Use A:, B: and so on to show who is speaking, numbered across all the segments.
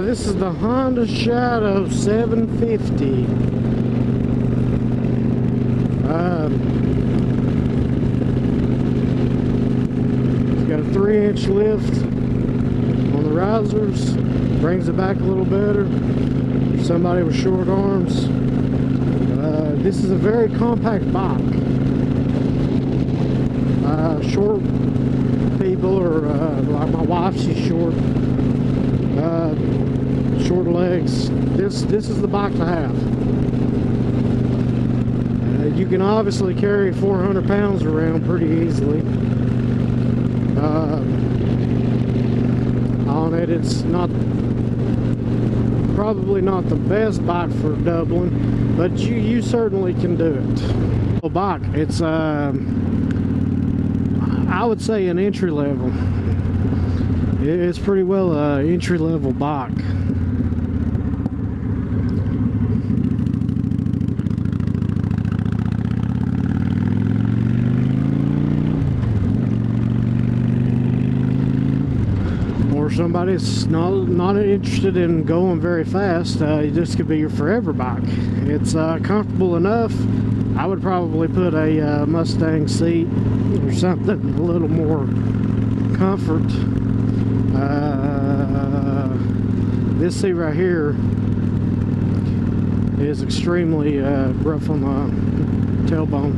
A: This is the Honda Shadow 750. It's got a 3-inch lift on the risers, brings it back a little better for somebody with short arms. This is a very compact bike. Short people, or like my wife, she's short. Short legs. This is the bike to have. You can obviously carry 400 pounds around pretty easily. On it, it's probably not the best bike for Dublin, but you certainly can do it. A bike, it's I would say an entry level. It's pretty well an entry level bike. Or somebody's not interested in going very fast, this could be your forever bike. It's comfortable enough. I would probably put a Mustang seat or something a little more comfort. This seat right here is extremely rough on the tailbone.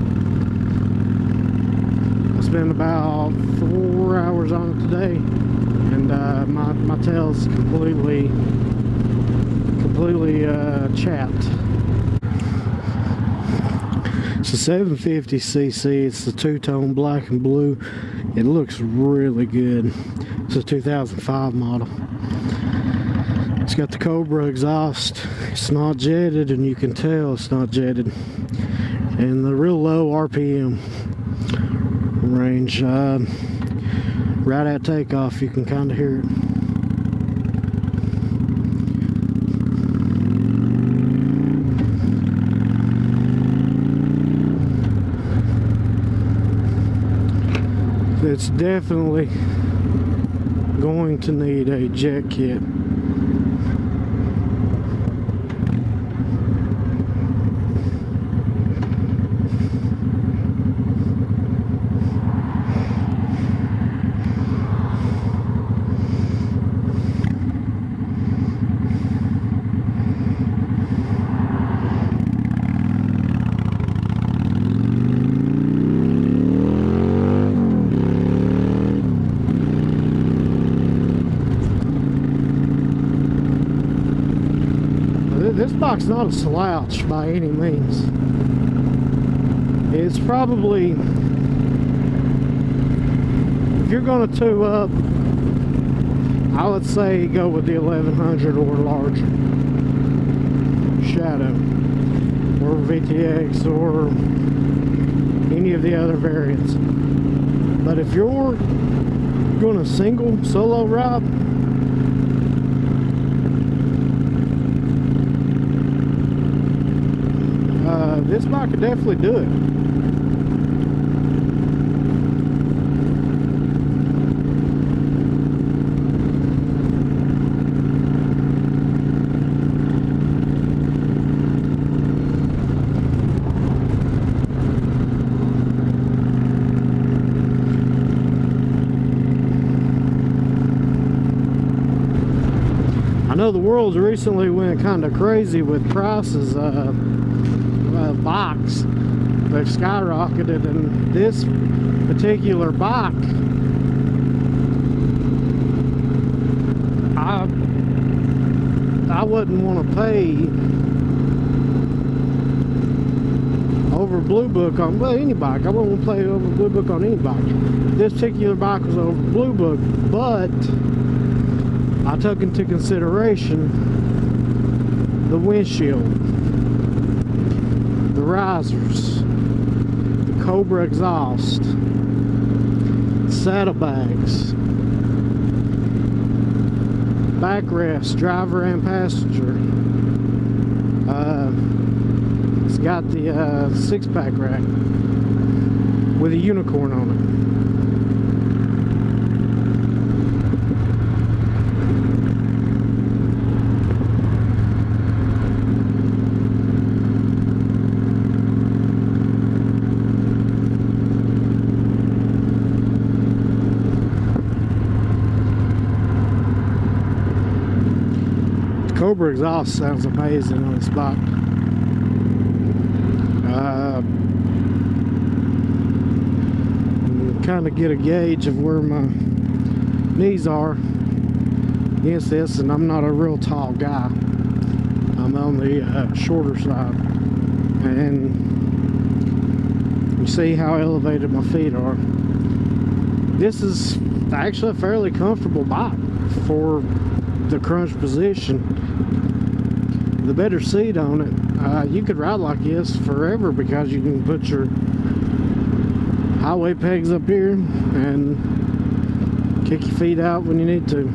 A: I spent about 4 hours on it today, and my tail's completely chapped. It's a 750cc. It's the two-tone black and blue. It looks really good. It's a 2005 model. It's got the Cobra exhaust. It's not jetted, and you can tell it's not jetted. And the real low RPM range. Right at takeoff, you can kind of hear it. It's definitely going to need a jet kit. This bike's not a slouch by any means. It's probably, if you're going to tow up, I would say go with the 1100 or larger Shadow or VTX or any of the other variants. But if you're going to single solo ride, this bike could definitely do it. I know the world's recently went kind of crazy with prices. Bikes, they've skyrocketed, and this particular bike, I wouldn't want to pay over Blue Book on, well, any bike. I wouldn't want to pay over Blue Book on any bike. This particular bike was over Blue Book, but I took into consideration the windshield, the risers, the Cobra exhaust, saddlebags, backrests, driver and passenger. It's got the 6-pack rack with a unicorn on it. Cobra exhaust sounds amazing on this bike. Kind of get a gauge of where my knees are against this, and I'm not a real tall guy. I'm on the shorter side, and you see how elevated my feet are. This is actually a fairly comfortable bike for the crunch position. The better seat on it, you could ride like this forever because you can put your highway pegs up here and kick your feet out when you need to.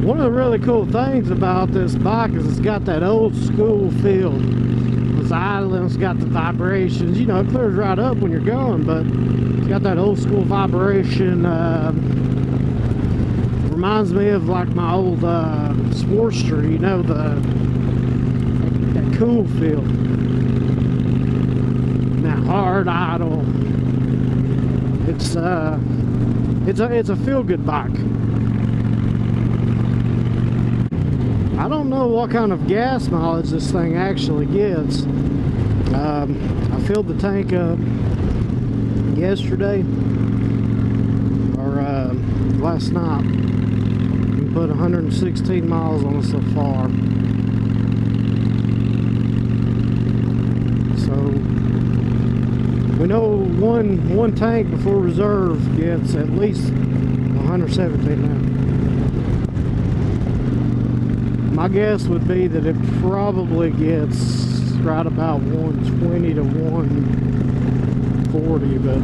A: One of the really cool things about this bike is it's got that old school feel. It's idling, it's got the vibrations, you know, it clears right up when you're going, but it's got that old school vibration. Reminds me of like my old Sportster, you know, that cool feel. That hard idle. It's a feel-good bike. I don't know what kind of gas mileage this thing actually gets. I filled the tank up yesterday, or last night, and put 116 miles on it so far. So we know one tank before reserve gets at least 117 now. My guess would be that it probably gets right about 120 to 140, but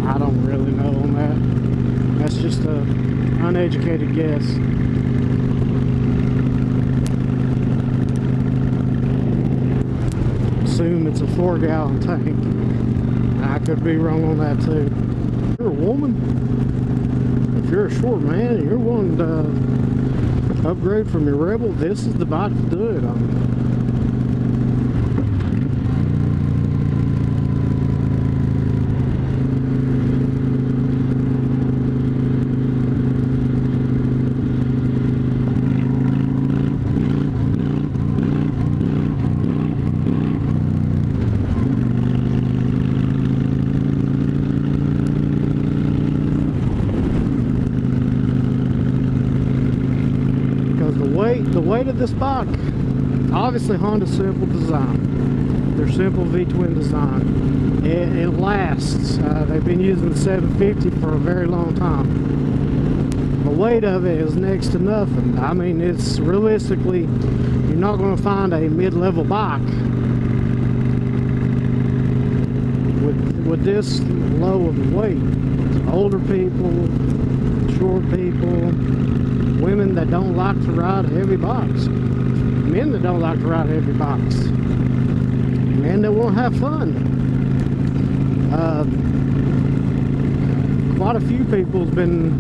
A: I don't really know on that. That's just an uneducated guess. Assume it's a 4-gallon tank. I could be wrong on that too. If you're a woman, if you're a short man and you're wanting to upgrade from your Rebel, this is the bike to do it on. The weight of this bike, obviously Honda's simple design. Their simple V-twin design. It lasts. They've been using the 750 for a very long time. The weight of it is next to nothing. I mean, it's realistically, you're not going to find a mid-level bike with this low of a weight. Older people, short people, women that don't like to ride heavy bikes, men that don't like to ride heavy bikes, men that want to have fun. Quite a few people's been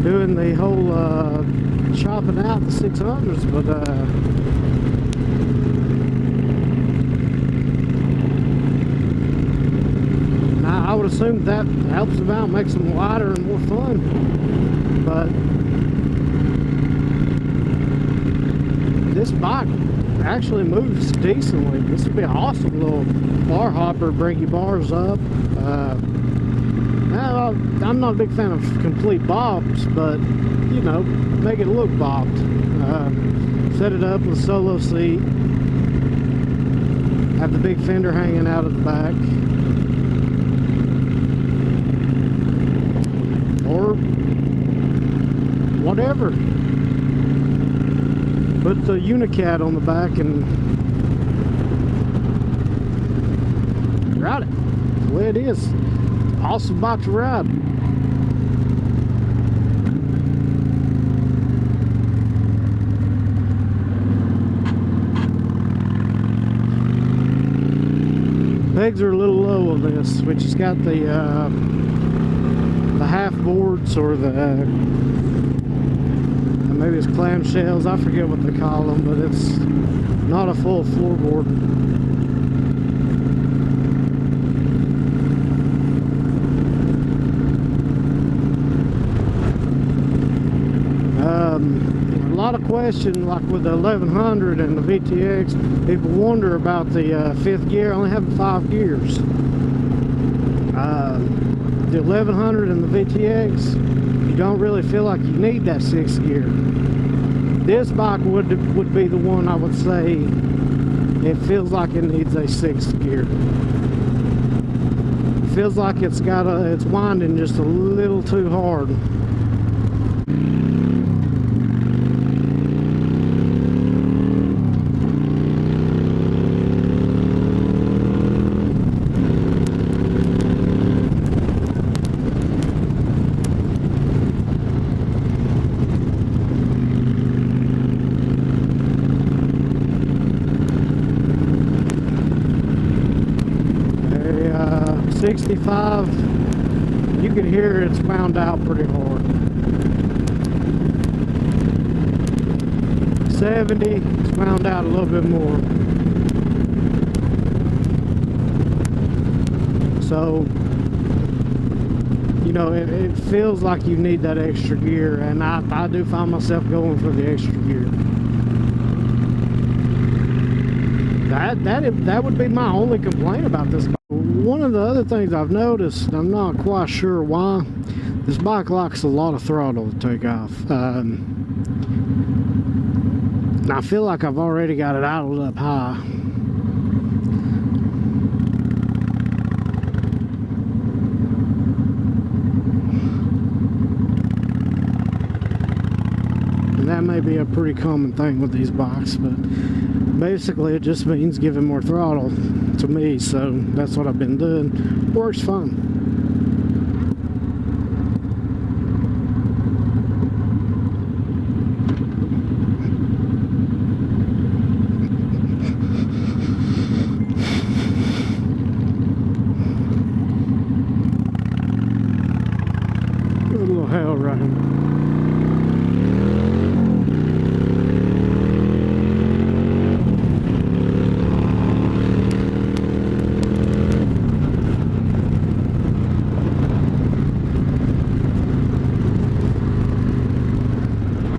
A: doing the whole chopping out the 600s, but I would assume that helps them out, makes them lighter and more fun. But this bike actually moves decently. This would be an awesome little bar hopper, bring your bars up. Now, I'm not a big fan of complete bobs, but you know, make it look bobbed. Set it up with a solo seat. Have the big fender hanging out of the back. Or whatever ever. Put the Unicat on the back and ride it the way it is. Awesome bike to ride. Pegs are a little low on this, which has got the half boards, or the maybe it's clamshells. I forget what they call them, but it's not a full floorboard. A lot of question, like with the 1100 and the VTX, people wonder about the fifth gear only having 5 gears. The 1100 and the VTX, you don't really feel like you need that 6th gear. This bike would be the one I would say it feels like it needs a 6th gear. It feels like it's winding just a little too hard. A 65, you can hear it's wound out pretty hard. 70, it's wound out a little bit more. So, you know, it feels like you need that extra gear, and I do find myself going for the extra gear. That would be my only complaint about this bike. One of the other things I've noticed, I'm not quite sure why, this bike likes a lot of throttle to take off. And I feel like I've already got it idled up high. And that may be a pretty common thing with these bikes, but basically it just means giving more throttle to me, so that's what I've been doing. Works fine.